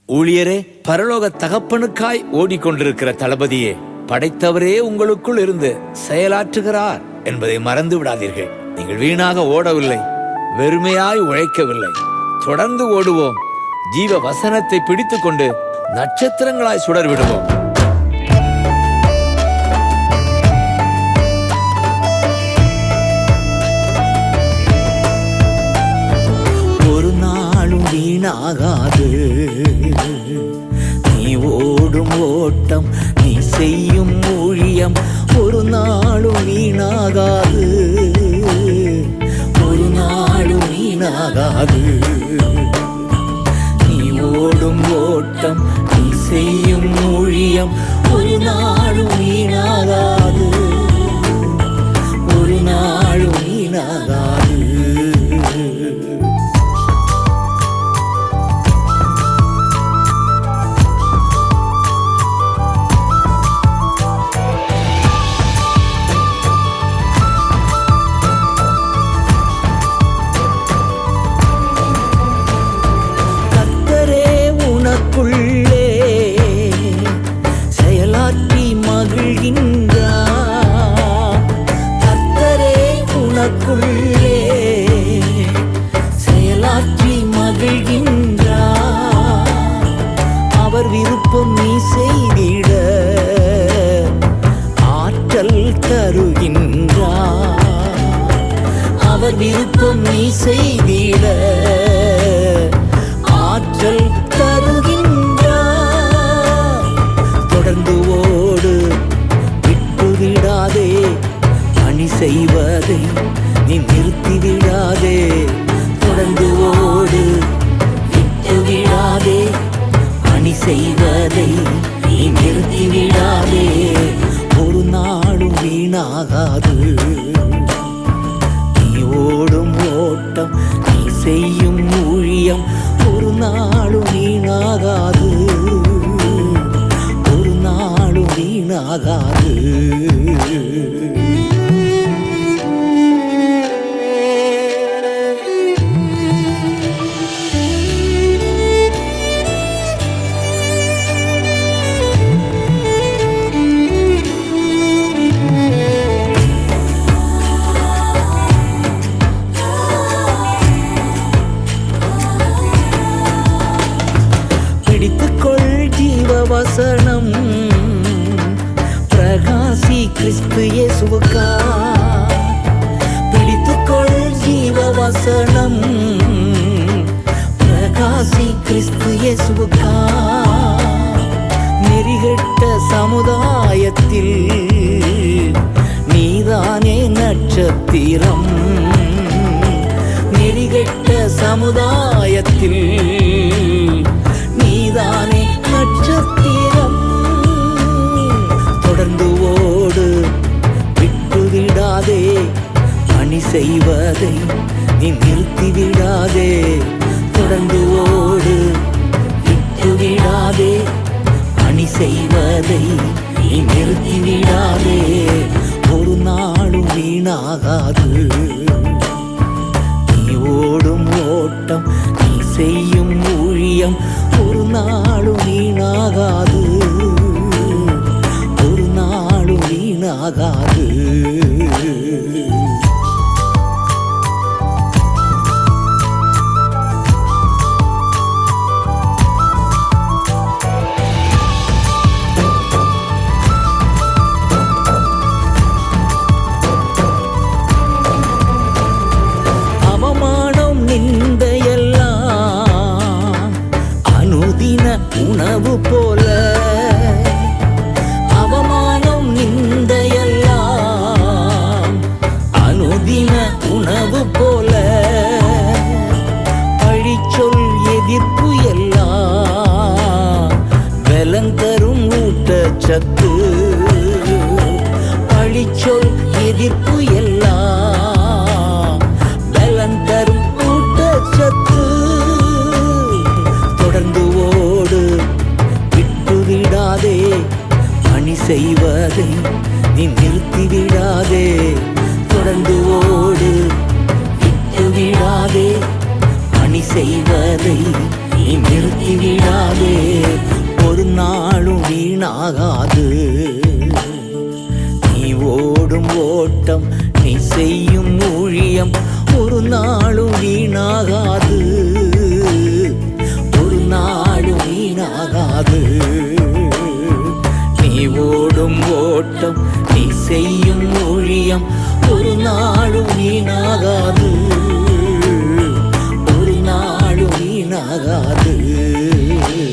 ஊழியரே, பரலோக தகப்பனுக்காய் ஓடிக்கொண்டிருக்கிற தளபதியே, படைத்தவரே உங்களுக்குள் இருந்து செயலாற்றுகிறார் என்பதை மறந்து விடாதீர்கள். நீங்கள் வீணாக ஓடவில்லை, வெறுமையாய் உழைக்கவில்லை. தொடர்ந்து ஓடுவோம். ஜீவ வசனத்தை பிடித்துக் கொண்டு நட்சத்திரங்களாய் சுடர் விடுவோம். ஒரு நாளும் வீணாகாது நீ ஓடும் ஓட்டம், நீ செய்யும் ஊழியம். ஒரு நாளும் வீணாகாது, ஒரு நாளும் வீணாகாது. நீ ஓடும் ஓட்டம், நீ செய்யும் ஊழியம். ஒரு நாளும் வீணாகாது, ஒரு நாளும் வீணாகாது. உள்ளே செயலாற்றி மகிழ்கின்றார். கர்த்தரே உனக்குள்ளே செயலாற்றி மகிழ்கின்றார். அவர் விருப்பம் நீ செய்திட ஆற்றல் தருகின்றார். அவர் விருப்பம் நீ செய்திட ஆற்றல் தருகின்றார். தொடர்ந்து ஓடு, விட்டு விடாதே. பணி செய்வதை நீ நிறுத்தி விடாதே. தொடர்ந்து ஓடு, விட்டு விடாதே. பணி செய்வதை நீ நிறுத்தி விடாதே. ஒரு நாளும் வீணாகாது நீ ஓடும் ஓட்டம், நீ செய்யும் ஊழியம். ஒரு நாளும் வீணாகாது, ஒரு நாளும் வீணாகாது. வசனம் பிரகாசி கிறிஸ்து இயேசுவுக்கா. பிடித்துக்கொள் ஜீவ வசனம் பிரகாசி கிறிஸ்து இயேசுவுக்கா. நெறிகெட்ட சமுதாயத்தில் நீதானே நட்சத்திரம். நெறிகெட்ட சமுதாயத்தில் நீதானே நட்சத்திரம். தொடர்ந்து ஓடு, விட்டு விடாதே. பணி செய்வதை நீ நிறுத்தி விடாதே. தொடர்ந்து ஓடு, விட்டு விடாதே. பணி செய்வதை நீ நிறுத்தி விடாதே. ஒரு நாளும் வீணாகாது நீ ஓடும் ஓட்டம், நீ செய்யும் ஊழியம். ஒரு நாளும் வீணாகாது, ஒரு நாளும் வீணாகாது. அவமானம் நிந்தையெல்லாம் அனுதின உணவு போல. அவமானம் நிந்தையெல்லாம் அனுதின உணவு போல. பழிச்சொல் எதிர்ப்பு எல்லாம் பலந்தரும் ஊட்டச்சத்து. பழிச்சொல் எதிர்ப்பு எல்லாம் பலந்தரும் ஊட்டச்சத்து. தொடர்ந்து ஓடு, விட்டு விடாதே. பணி செய்வதை நீ நிறுத்தி விடாதே. தொடர்ந்து ஓடு, விட்டு விடாதே. பணி செய்வதை நீ நீ நிறுத்திவிடாதே, ஒரு நாளும் வீணாகாது. நீ ஓடும் ஓட்டம், நீ செய்யும் ஊழியம் ஒரு நாளும் வீணாகாது, ஒரு நாளும் வீணாகாது. நீ ஓடும் ஓட்டம், நீ செய்யும் ஊழியம் ஒரு நாளும் வீணாகாது, ஒரு நாளும் வீணாகாது.